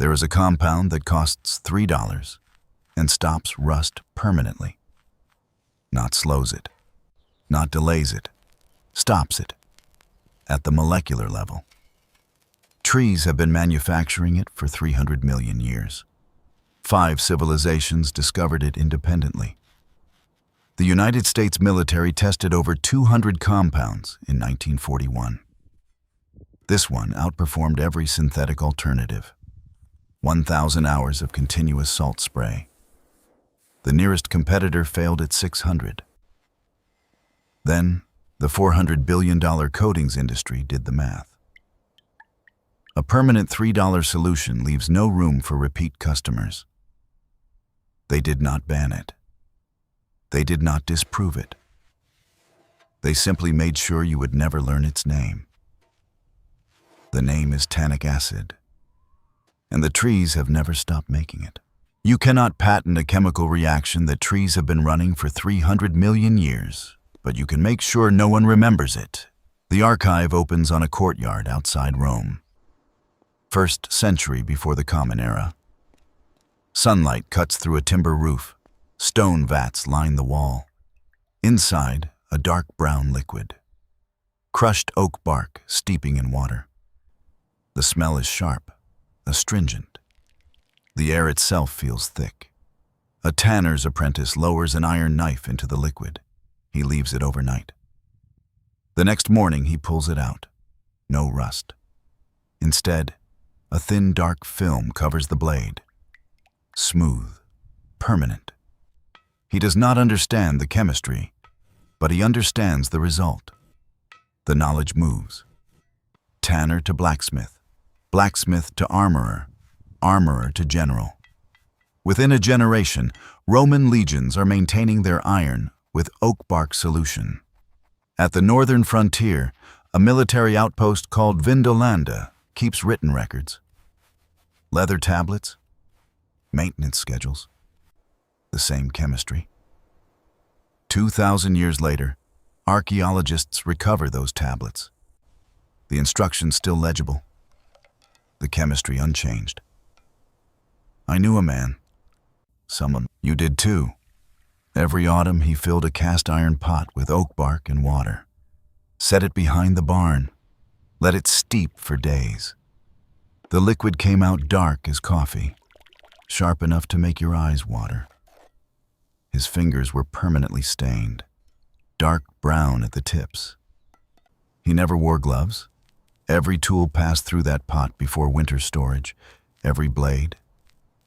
There is a compound that costs $3 and stops rust permanently. Not slows it, not delays it, stops it at the molecular level. Trees have been manufacturing it for 300 million years. 5 civilizations discovered it independently. The United States military tested over 200 compounds in 1941. This one outperformed every synthetic alternative. 1,000 hours of continuous salt spray. The nearest competitor failed at 600. Then, the $400 billion coatings industry did the math. A permanent $3 solution leaves no room for repeat customers. They did not ban it. They did not disprove it. They simply made sure you would never learn its name. The name is tannic acid, and the trees have never stopped making it. You cannot patent a chemical reaction that trees have been running for 300 million years, but you can make sure no one remembers it. The archive opens on a courtyard outside Rome. 1st century before the Common Era. Sunlight cuts through a timber roof. Stone vats line the wall. Inside, a dark brown liquid. Crushed oak bark steeping in water. The smell is sharp, astringent. The air itself feels thick. A tanner's apprentice lowers an iron knife into the liquid. He leaves it overnight. The next morning he pulls it out. No rust. Instead, a thin dark film covers the blade. Smooth, permanent. He does not understand the chemistry, but he understands the result. The knowledge moves. Tanner to blacksmith, blacksmith to armorer, armorer to general. Within a generation, Roman legions are maintaining their iron with oak bark solution. At the northern frontier, a military outpost called Vindolanda keeps written records. Leather tablets, maintenance schedules, the same chemistry. 2,000 years later, archaeologists recover those tablets. The instructions still legible, the chemistry unchanged. I knew a man. Someone you did too. Every autumn he filled a cast iron pot with oak bark and water, set it behind the barn, let it steep for days. The liquid came out dark as coffee, sharp enough to make your eyes water. His fingers were permanently stained, dark brown at the tips. He never wore gloves. Every tool passed through that pot before winter storage, every blade,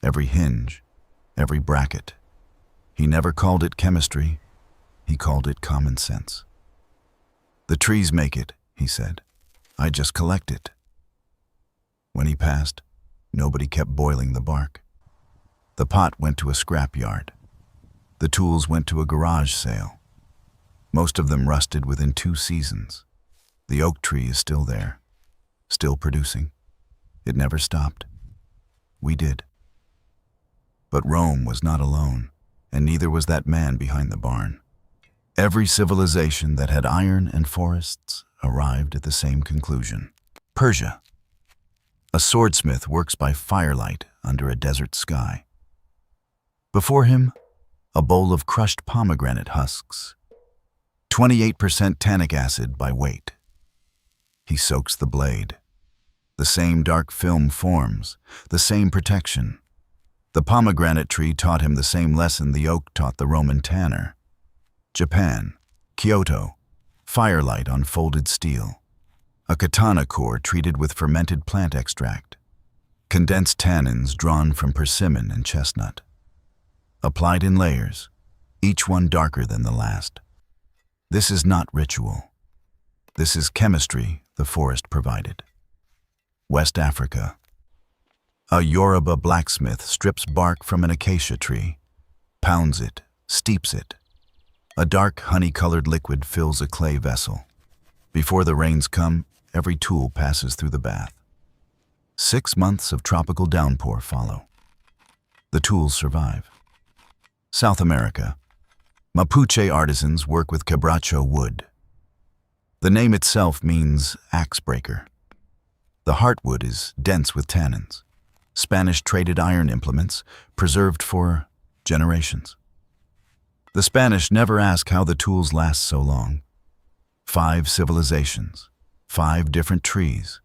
every hinge, every bracket. He never called it chemistry, he called it common sense. The trees make it, he said. I just collect it. When he passed, nobody kept boiling the bark. The pot went to a scrapyard. The tools went to a garage sale. Most of them rusted within 2 seasons. The oak tree is still there, still producing. It never stopped. We did. But Rome was not alone, and neither was that man behind the barn. Every civilization that had iron and forests arrived at the same conclusion. Persia. A swordsmith works by firelight under a desert sky. Before him, a bowl of crushed pomegranate husks. 28% tannic acid by weight. He soaks the blade. The same dark film forms, the same protection. The pomegranate tree taught him the same lesson the oak taught the Roman tanner. Japan, Kyoto, firelight on folded steel. A katana core treated with fermented plant extract. Condensed tannins drawn from persimmon and chestnut. Applied in layers, each one darker than the last. This is not ritual. This is chemistry the forest provided. West Africa. A Yoruba blacksmith strips bark from an acacia tree, pounds it, steeps it. A dark honey-colored liquid fills a clay vessel. Before the rains come, every tool passes through the bath. 6 months of tropical downpour follow. The tools survive. South America. Mapuche artisans work with quebracho wood. The name itself means axe breaker. The heartwood is dense with tannins. Spanish traded iron implements preserved for generations. The Spanish never ask how the tools last so long. 5 civilizations, 5 different trees.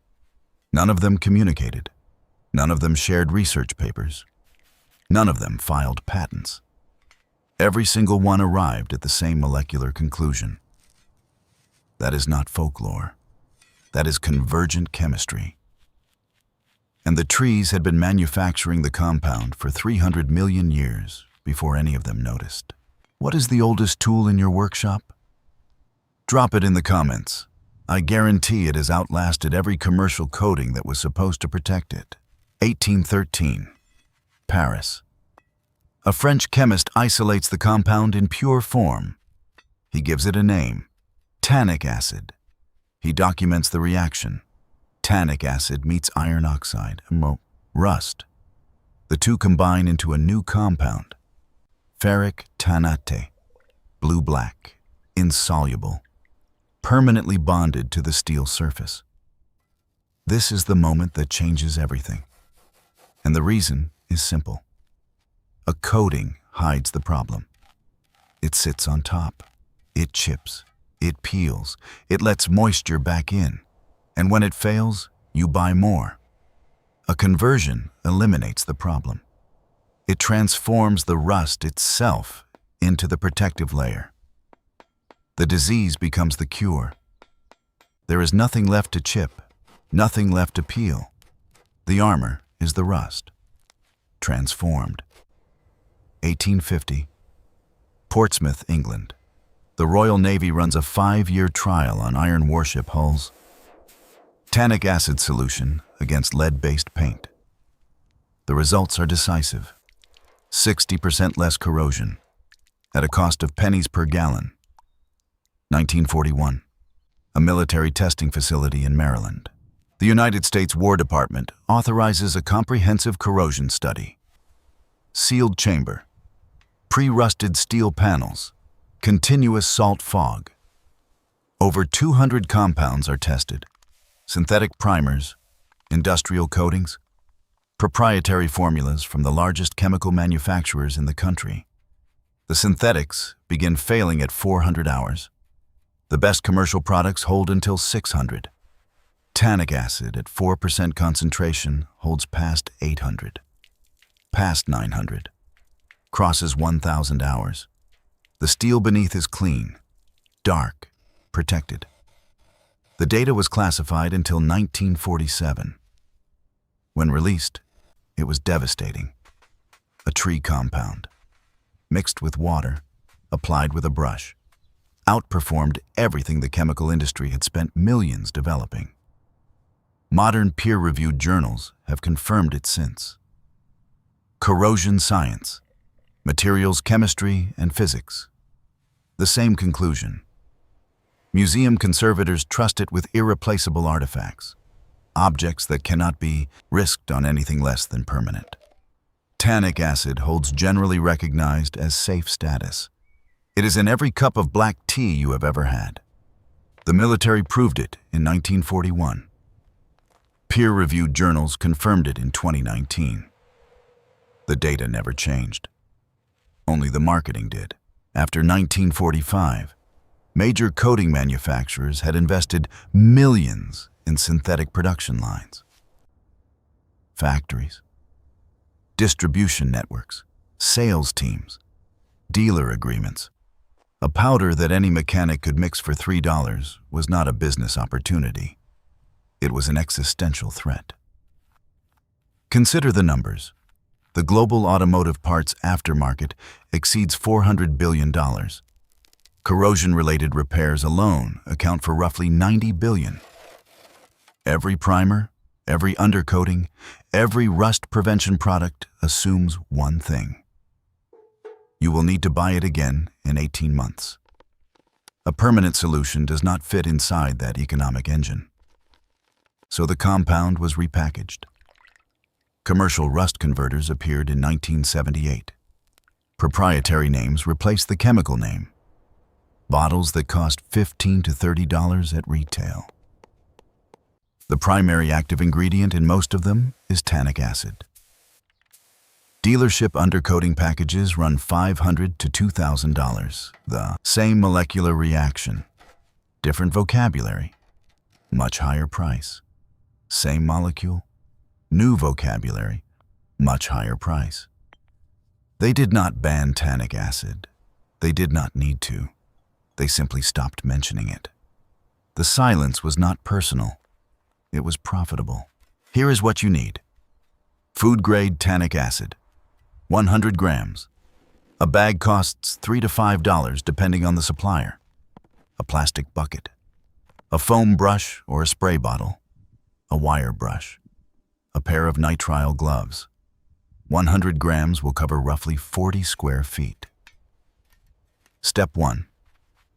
None of them communicated. None of them shared research papers. None of them filed patents. Every single one arrived at the same molecular conclusion. That is not folklore. That is convergent chemistry. And the trees had been manufacturing the compound for 300 million years before any of them noticed. What is the oldest tool in your workshop? Drop it in the comments. I guarantee it has outlasted every commercial coating that was supposed to protect it. 1813, Paris. A French chemist isolates the compound in pure form. He gives it a name, tannic acid. He documents the reaction. Tannic acid meets iron oxide, rust. The two combine into a new compound, ferric tannate, blue-black, insoluble, permanently bonded to the steel surface. This is the moment that changes everything. And the reason is simple. A coating hides the problem. It sits on top. It chips. It peels. It lets moisture back in. And when it fails, you buy more. A conversion eliminates the problem. It transforms the rust itself into the protective layer. The disease becomes the cure. There is nothing left to chip, nothing left to peel. The armor is the rust, transformed. 1850, Portsmouth, England. The Royal Navy runs a 5-year trial on iron warship hulls. Tannic acid solution against lead-based paint. The results are decisive. 60% less corrosion, at a cost of pennies per gallon. 1941, a military testing facility in Maryland. The United States War Department authorizes a comprehensive corrosion study. Sealed chamber, pre-rusted steel panels, continuous salt fog. Over 200 compounds are tested. Synthetic primers, industrial coatings, proprietary formulas from the largest chemical manufacturers in the country. The synthetics begin failing at 400 hours. The best commercial products hold until 600. Tannic acid at 4% concentration holds past 800, past 900, crosses 1,000 hours. The steel beneath is clean, dark, protected. The data was classified until 1947. When released, it was devastating. A tree compound, mixed with water, applied with a brush, outperformed everything the chemical industry had spent millions developing. Modern peer-reviewed journals have confirmed it since. Corrosion science, materials chemistry and physics. The same conclusion. Museum conservators trust it with irreplaceable artifacts, objects that cannot be risked on anything less than permanent. Tannic acid holds generally recognized as safe status. It is in every cup of black tea you have ever had. The military proved it in 1941. Peer-reviewed journals confirmed it in 2019. The data never changed. Only the marketing did. After 1945, major coating manufacturers had invested millions in synthetic production lines. Factories, distribution networks, sales teams, dealer agreements. A powder that any mechanic could mix for $3 was not a business opportunity. It was an existential threat. Consider the numbers. The global automotive parts aftermarket exceeds $400 billion. Corrosion-related repairs alone account for roughly $90 billion. Every primer, every undercoating, every rust prevention product assumes one thing. You will need to buy it again in 18 months. A permanent solution does not fit inside that economic engine. So the compound was repackaged. Commercial rust converters appeared in 1978. Proprietary names replaced the chemical name. Bottles that cost $15 to $30 at retail. The primary active ingredient in most of them is tannic acid. Dealership undercoating packages run $500 to $2,000. The same molecular reaction, different vocabulary, much higher price. Same molecule, new vocabulary, much higher price. They did not ban tannic acid. They did not need to. They simply stopped mentioning it. The silence was not personal. It was profitable. Here is what you need. Food-grade tannic acid, 100 grams. A bag costs $3 to $5 depending on the supplier. A plastic bucket. A foam brush or a spray bottle. A wire brush. A pair of nitrile gloves. 100 grams will cover roughly 40 square feet. Step 1.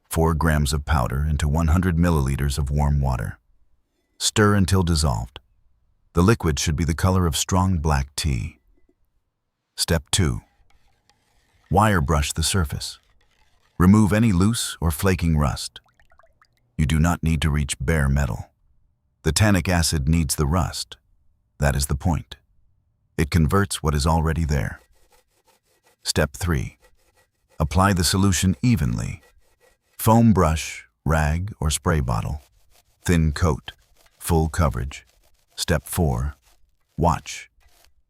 4 grams of powder into 100 milliliters of warm water. Stir until dissolved. The liquid should be the color of strong black tea. Step 2. Wire brush the surface. Remove any loose or flaking rust. You do not need to reach bare metal. The tannic acid needs the rust. That is the point. It converts what is already there. Step 3. Apply the solution evenly. Foam brush, rag, or spray bottle. Thin coat, full coverage. Step 4. Watch.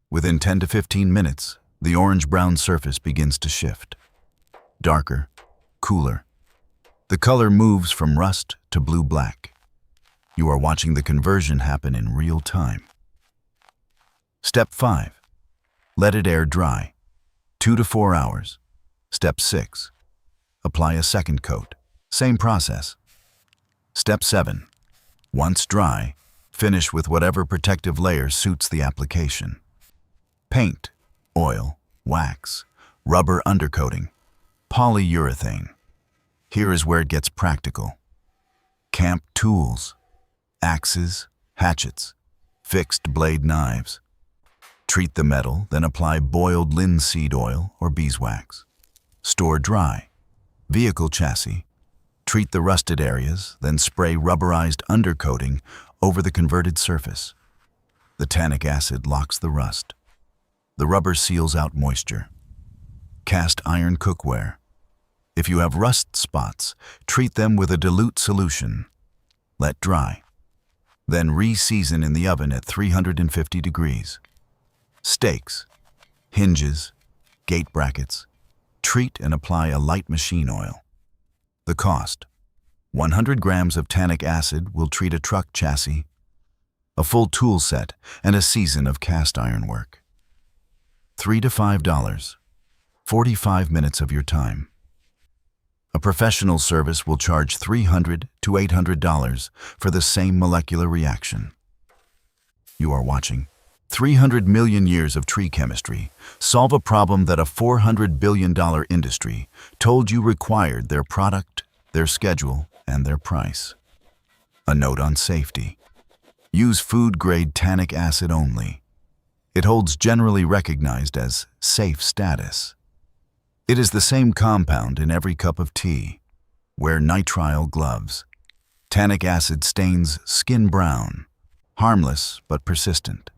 Within 10 to 15 minutes, the orange-brown surface begins to shift. Darker, cooler. The color moves from rust to blue-black. You are watching the conversion happen in real time. Step 5. Let it air dry. 2 to 4 hours. Step 6. Apply a second coat. Same process. Step 7. Once dry, finish with whatever protective layer suits the application. Paint, oil, wax, rubber undercoating, polyurethane. Here is where it gets practical. Camp tools, axes, hatchets, fixed blade knives. Treat the metal, then apply boiled linseed oil or beeswax. Store dry. Vehicle chassis. Treat the rusted areas, then spray rubberized undercoating over the converted surface. The tannic acid locks the rust. The rubber seals out moisture. Cast iron cookware. If you have rust spots, treat them with a dilute solution. Let dry. Then re-season in the oven at 350 degrees. Stakes, hinges, gate brackets. Treat and apply a light machine oil. The cost: 100 grams of tannic acid will treat a truck chassis, a full tool set, and a season of cast iron work. $3 to $5, 45 minutes of your time. A professional service will charge $300 to $800 for the same molecular reaction. You are watching 300 million years of tree chemistry solve a problem that a $400 billion industry told you required their product, their schedule, and their price. A note on safety. Use food-grade tannic acid only. It holds generally recognized as safe status. It is the same compound in every cup of tea. Wear nitrile gloves. Tannic acid stains skin brown, harmless but persistent.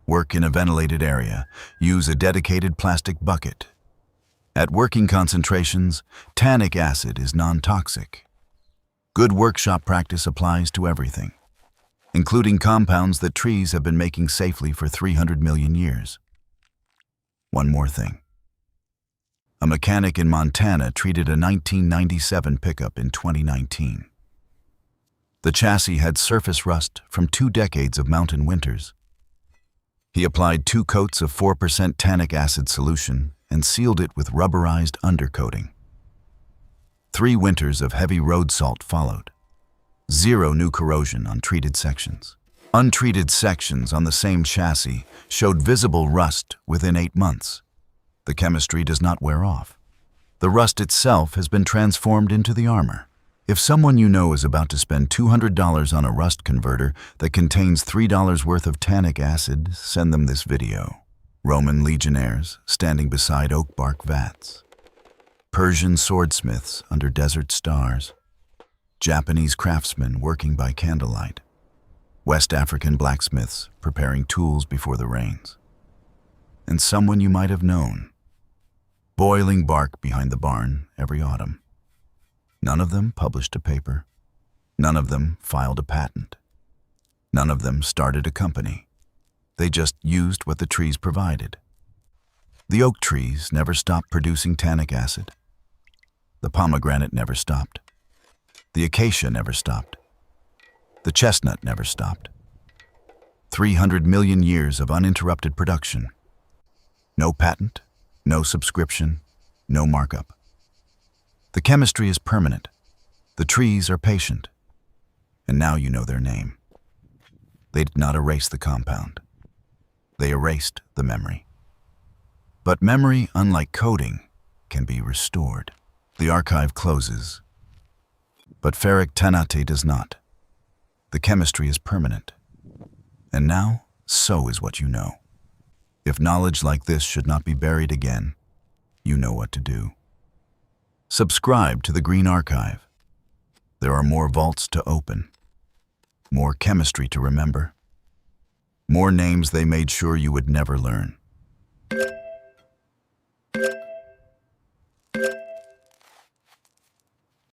Work in a ventilated area. Use a dedicated plastic bucket. At working concentrations, tannic acid is non-toxic. Good workshop practice applies to everything, including compounds that trees have been making safely for 300 million years. One more thing. A mechanic in Montana treated a 1997 pickup in 2019. The chassis had surface rust from 2 decades of mountain winters. He applied 2 coats of 4% tannic acid solution and sealed it with rubberized undercoating. 3 winters of heavy road salt followed. 0 new corrosion on treated sections. Untreated sections on the same chassis showed visible rust within 8 months. The chemistry does not wear off. The rust itself has been transformed into the armor. If someone you know is about to spend $200 on a rust converter that contains $3 worth of tannic acid, send them this video. Roman legionnaires standing beside oak bark vats. Persian swordsmiths under desert stars. Japanese craftsmen working by candlelight. West African blacksmiths preparing tools before the rains. and someone you might have known. Boiling bark behind the barn every autumn. None of them published a paper. None of them filed a patent. None of them started a company. They just used what the trees provided. The oak trees never stopped producing tannic acid. The pomegranate never stopped. The acacia never stopped. The chestnut never stopped. 300 million years of uninterrupted production. No patent, no subscription, no markup. The chemistry is permanent. The trees are patient. And now you know their name. They did not erase the compound. They erased the memory. But memory, unlike coding, can be restored. The archive closes. But ferric tannate does not. The chemistry is permanent. And now, so is what you know. If knowledge like this should not be buried again, you know what to do. Subscribe to the Green Archive. There are more vaults to open, more chemistry to remember, more names they made sure you would never learn.